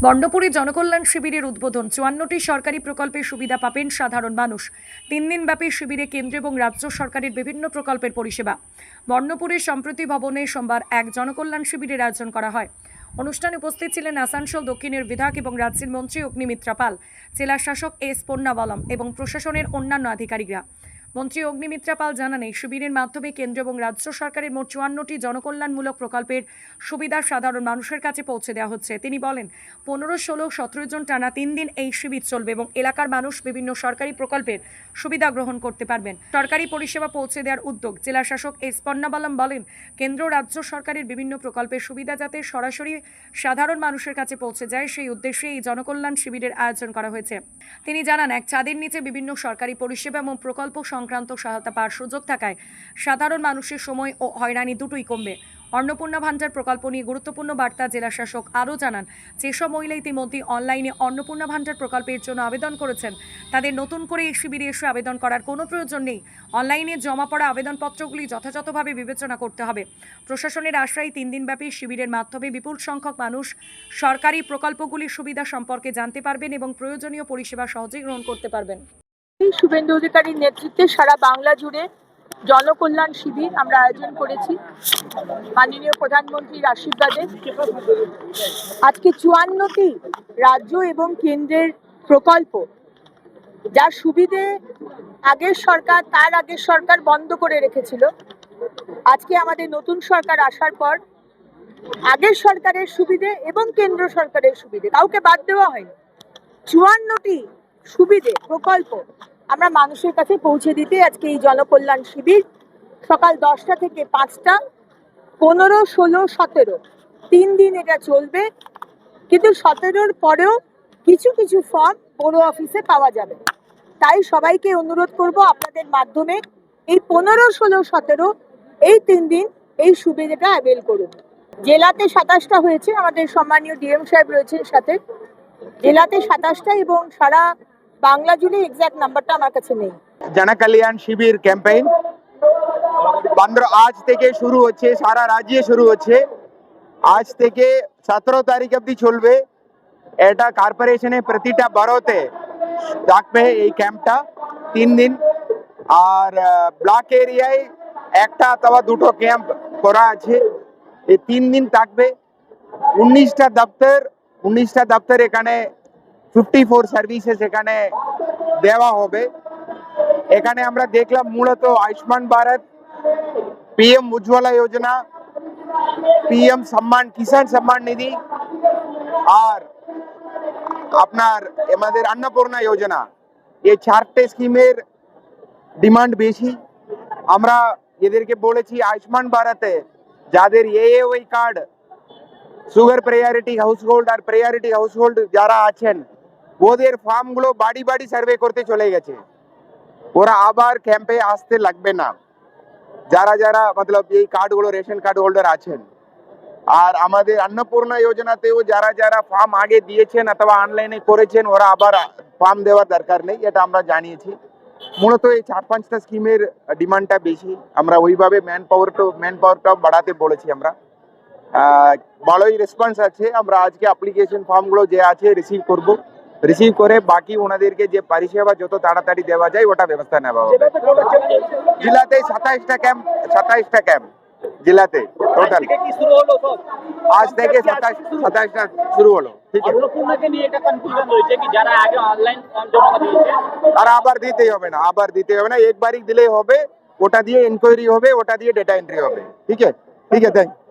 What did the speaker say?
বর্ণপুরে জনকল্যাণ শিবিরের উদ্বোধন। ৫৪টি সরকারি প্রকল্পের সুবিধা পাবেন সাধারণ মানুষ। ৩ দিনব্যাপী শিবিরে কেন্দ্র এবং রাজ্য সরকারের বিভিন্ন প্রকল্পের পরিষেবা। বর্ণপুরের সম্প্রতি ভবনে সোমবার এক জনকল্যাণ শিবিরের আয়োজন করা হয়। অনুষ্ঠানে উপস্থিত ছিলেন আসানসোল দক্ষিণের বিধায়ক এবং রাজ্যের মন্ত্রী অগ্নিমিত্রা পাল, জেলা শাসক এস পন্নাবলম এবং প্রশাসনের অন্যান্য আধিকারিকরা। মন্ত্রী অগ্নিমিত্রা পাল জানান, এই শিবিরের মাধ্যমে কেন্দ্র এবং রাজ্য সরকারের মোট ৫৪টি জনকল্যাণমূলক প্রকল্পের সুবিধা সাধারণ মানুষের কাছে পৌঁছে দেওয়া হচ্ছে। তিনি বলেন, ১৫, ১৬, ১৭ জন টানা ৩ দিন এই শিবির চলবে এবং এলাকার মানুষ বিভিন্ন সরকারি প্রকল্পের সুবিধা গ্রহণ করতে পারবেন। সরকারি পরিষেবা পৌঁছে দেওয়ার উদ্যোগ। জেলা শাসক এস পন্নাবলম বলেন, কেন্দ্র রাজ্য সরকারের বিভিন্ন প্রকল্পের সুবিধা যাতে সরাসরি সাধারণ মানুষের কাছে পৌঁছে যায়, সেই উদ্দেশ্যে এই জনকল্যাণ শিবিরের আয়োজন করা হয়েছে। তিনি জানান, এক ছাদের নিচে বিভিন্ন সরকারি পরিষেবা এবং প্রকল্প সংক্রান্ত সহায়তা পাওয়ার সুযোগ থাকায় সাধারণ মানুষের সময় ও হয়রানি দুটোই কমবে। অন্নপূর্ণা ভান্ডার প্রকল্প নিয়ে গুরুত্বপূর্ণ বার্তা জেলা শাসক আরও জানান, যেসব মহিলা ইতিমধ্যে অনলাইনে অন্নপূর্ণা ভান্ডার প্রকল্পের জন্য আবেদন করেছেন, তাদের নতুন করে এই শিবিরে এসে আবেদন করার কোনো প্রয়োজন নেই। অনলাইনে জমা পড়া আবেদনপত্রগুলি যথাযথভাবে বিবেচনা করতে হবে। প্রশাসনের আশ্রয় ৩ দিনব্যাপী শিবিরের মাধ্যমে বিপুল সংখ্যক মানুষ সরকারি প্রকল্পগুলির সুবিধা সম্পর্কে জানতে পারবেন এবং প্রয়োজনীয় পরিষেবা সহজেই গ্রহণ করতে পারবেন। শুভেন্দু অধিকারীর নেতৃত্বে সারা বাংলা জুড়ে জনকল্যাণ শিবির আমরা আয়োজন করেছি মাননীয় প্রধানমন্ত্রীর আশীর্বাদে। আজকে ৫৪টি রাজ্য এবং কেন্দ্রের প্রকল্প, যার সুবিধে আগের সরকার বন্ধ করে রেখেছিল, আজকে আমাদের নতুন সরকার আসার পর আগের সরকারের সুবিধে এবং কেন্দ্র সরকারের সুবিধে কাউকে বাদ দেওয়া হয়নি। ৫৪টি সুবিধে প্রকল্প আমরা মানুষের কাছে পৌঁছে দিতে আজকে এই জনকল্যাণ শিবির সকাল 10টা থেকে 5টা, 15, 16, 17 3 দিন এটা চলবে। কিন্তু 17-র পরেও কিছু কিছু ফর্ম বড় অফিসে পাওয়া যাবে। তাই সবাইকে অনুরোধ করব, আপনাদের মাধ্যমে এই 15, 16, 17 এই 3 দিন এই সুবিধাটা অ্যাভেল করুন। জেলাতে 27টা হয়েছে, আমাদের সম্মানীয় ডিএম সাহেব রয়েছেন সাথে। জেলাতে 27টা এবং সারা বাংলা জুড়ে এক্সাক্ট নাম্বারটা আমার কাছে নেই। জনকল্যাণ শিবির ক্যাম্পেইন 15 আজ থেকে শুরু হচ্ছে, সারা রাজ্যে শুরু হচ্ছে। আজ থেকে 17 তারিখ অবধি চলবে। এটা কর্পোরেশনে প্রতিটা বরোতে থাকবে এই ক্যাম্পটা 3 দিন। আর ব্লক এরিয়ায় একটা অথবা দুটো ক্যাম্প করা আছে। এই 3 দিন থাকবে। 19টা দপ্তর এখানে 54 সার্ভিসেস এখানে দেওয়া হবে। এখানে আমরা দেখলাম মূলত আয়ুষ্মান ভারত, পিএম উজ্জ্বলা যোজনা, পিএম সম্মান, কিষাণ সম্মান নিধি আর আপনার আমাদের অন্নপূর্ণা যোজনা, এই 4টে স্কিমের ডিমান্ড বেশি। আমরা এদেরকে বলেছি আয়ুষ্মান ভারতে যাদের AAY card, sugar priority household আর প্রায়োরিটি হাউসহোল্ড যারা আছেন, ওদের ফর্মগুলো বাড়ি বাড়ি সার্ভে করতে চলে গেছে। ওরা আবার ক্যাম্পে আসতে লাগবে না, যারা যারা মতলব এই কার্ডগুলো রেশন কার্ড হোল্ডার আছেন। আর আমাদের অন্নপূর্ণা যোজনাতেও যারা যারা ফর্ম আগে দিয়েছেন অথবা অনলাইনে করেছেন, ওরা আবার ফর্ম দেওয়ার দরকার নেই, এটা আমরা জানিয়েছি। মূলত এই 4-5টা স্কিমের ডিমান্ডটা বেশি। আমরা ওইভাবে ম্যান পাওয়ারটাও বাড়াতে বলেছি। আমরা ভালোই রেসপন্স আছে। আমরা আজকে অ্যাপ্লিকেশন ফর্মগুলো যে আছে রিসিভ করে বাকি ওনাদেরকে যে পরিষেবা যত তাড়াতাড়ি দেওয়া যায় ওটা ব্যবস্থা নেওয়া হবে। জেলাতে 27টা ক্যাম্প জেলাতে টোটাল আজ থেকে 27টা শুরু হলো। ঠিক আছে, তারা আবার দিতেই হবে না, একবারই দিলেই হবে। ওটা দিয়ে ইনকোয়ারি হবে, ওটা দিয়ে ডেটা এন্ট্রি হবে। ঠিক আছে, থ্যাংক ইউ।